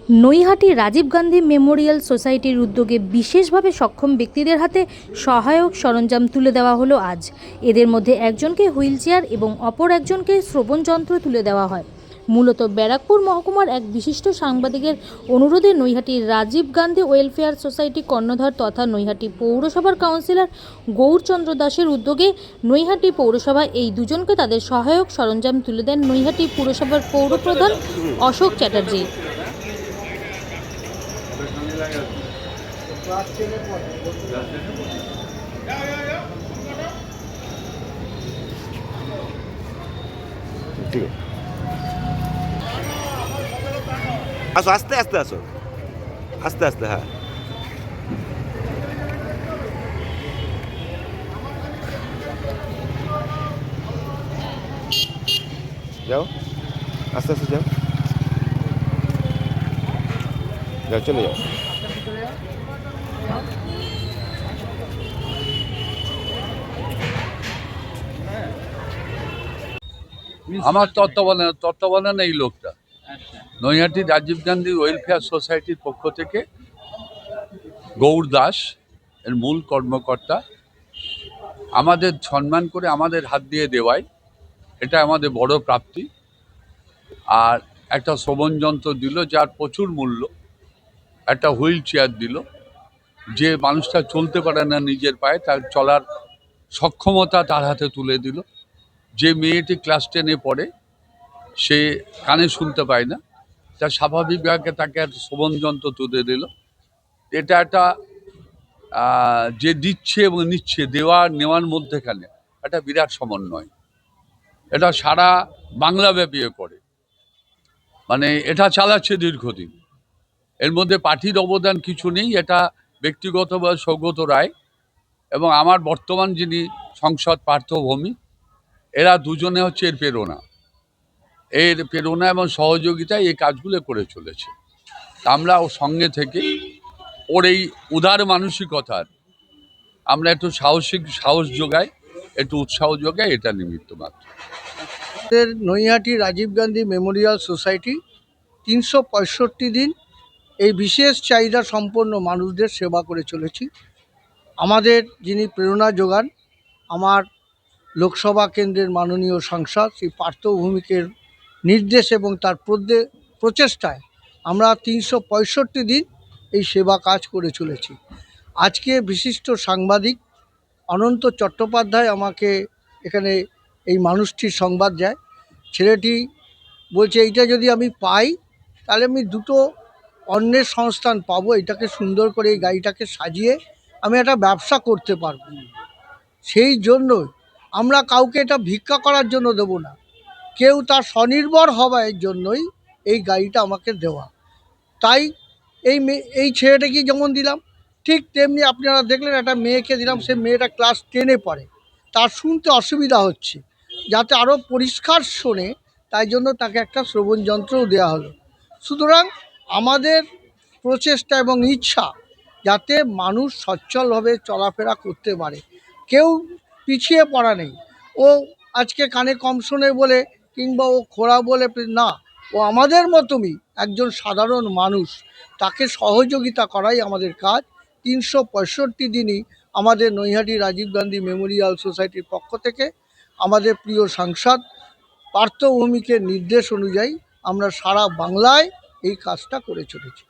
Naihati Rajib Gandhi Memorial সোসাইটির উদ্যোগে বিশেষভাবে সক্ষম ব্যক্তিদের হাতে সহায়ক সরঞ্জাম তুলে দেওয়া হলো আজ। এদের মধ্যে একজনকে হুইলচেয়ার এবং অপর একজনকে শ্রবণ যন্ত্র তুলে দেওয়া হয়। মূলত ব্যারাকপুর মহকুমার এক বিশিষ্ট সাংবাদিকের অনুরোধে নৈহাটি রাজীব গান্ধী ওয়েলফেয়ার সোসাইটি কর্ণধার তথা নৈহাটি পৌরসভার কাউন্সিলর গৌরচন্দ্র দাসের উদ্যোগে নৈহাটি পৌরসভায় এই দুজনকে তাদের সহায়ক সরঞ্জাম তুলে দেন নৈহাটি পুরসভার পৌরপ্রধান অশোক চ্যাটার্জি। আসো আস্তে আস্তে আসো আস্তে আস্তে হ্যাঁ যাও আস্তে আস্তে যাও যাও চলে যাও। আমার তত্ত্বাবধানে এই লোকটা নৈহাটি রাজীব গান্ধী ওয়েলফেয়ার সোসাইটির পক্ষ থেকে গৌর দাস এর মূল কর্মকর্তা। আমাদের সম্মান করে আমাদের হাত দিয়ে দেওয়ায় এটা আমাদের বড় প্রাপ্তি। আর একটা শ্রবণ যন্ত্র দিল যার প্রচুর মূল্য, একটা হুইল চেয়ার দিল, যে মানুষটা চলতে পারে না নিজের পায়ে তার চলার সক্ষমতা তার হাতে তুলে দিল। যে মেয়েটি ক্লাস 10-এ পড়ে, সে কানে শুনতে পায় না, তার স্বাভাবিকভাবে তাকে একটা শ্রবণ যন্ত্র তুলে দিল। এটা একটা যে দিচ্ছে এবং নিচ্ছে, দেওয়া নেওয়ার মধ্যেখানে একটা বিরাট সমন্বয়। এটা সারা বাংলাব্যাপী করে, মানে এটা চালাচ্ছে দীর্ঘদিন। এর মধ্যে পার্টির অবদান কিছু নেই, এটা ব্যক্তিগতভাবে সৌগত রায় এবং আমার বর্তমান যিনি সংসদ পার্থভূমি, এরা দুজনে হচ্ছে এর প্রেরণা এবং সহযোগিতায় এই কাজগুলো করে চলেছে। আমরা ও সঙ্গে থেকে ওর এই উদার মানসিকতার আমরা একটু সাহস যোগাই, একটু উৎসাহ যোগাই, এটা নিমিত্ত মাত্র। নৈহাটি রাজীব গান্ধী মেমোরিয়াল সোসাইটি 365 দিন এই বিশেষ চাহিদা সম্পন্ন মানুষদের সেবা করে চলেছি। আমাদের যিনি প্রেরণা যোগান, আমার লোকসভা কেন্দ্রের মাননীয় সাংসদ শ্রী পার্থ ভৌমিকের নির্দেশ এবং তার প্রচেষ্টায় আমরা 365 দিন এই সেবা কাজ করে চলেছি। আজকে বিশিষ্ট সাংবাদিক অনন্ত চট্টোপাধ্যায় আমাকে এখানে এই মানুষটির সংবাদ দেয়। ছেলেটি বলছে এইটা যদি আমি পাই তাহলে আমি দুটো অন্যের সংস্থান পাবো, এটাকে সুন্দর করে এই গাড়িটাকে সাজিয়ে আমি একটা ব্যবসা করতে পারবো। সেই জন্যই আমরা কাউকে এটা ভিক্ষা করার জন্য দেব না, কেউ তার স্বনির্ভর হওয়ার জন্যই এই গাড়িটা আমাকে দেওয়া। তাই এই ছেলেটাকে যেমন দিলাম, ঠিক তেমনি আপনারা দেখলেন একটা মেয়েকে দিলাম। সে মেয়েটা ক্লাস 10-এ পড়ে, তার শুনতে অসুবিধা হচ্ছে, যাতে আরও পরিষ্কার শোনে তাই জন্য তাকে একটা শ্রবণ যন্ত্রও দেওয়া হলো। সুতরাং আমাদের প্রচেষ্টা এবং ইচ্ছা যাতে মানুষ সচ্ছলভাবে চলাফেরা করতে পারে, কেউ পিছিয়ে পড়া নেই। ও আজকে কানে কম শোনে বলে কিংবা ও খোড়া বলে না, ও আমাদের মতনই একজন সাধারণ মানুষ, তাকে সহযোগিতা করাই আমাদের কাজ। 365 দিনই আমাদের নৈহাটি রাজীব গান্ধী মেমোরিয়াল সোসাইটির পক্ষ থেকে আমাদের প্রিয় সাংসদ পার্থ ভৌমিকের নির্দেশ অনুযায়ী আমরা সারা বাংলায় এই কাজটা করে চলেছি।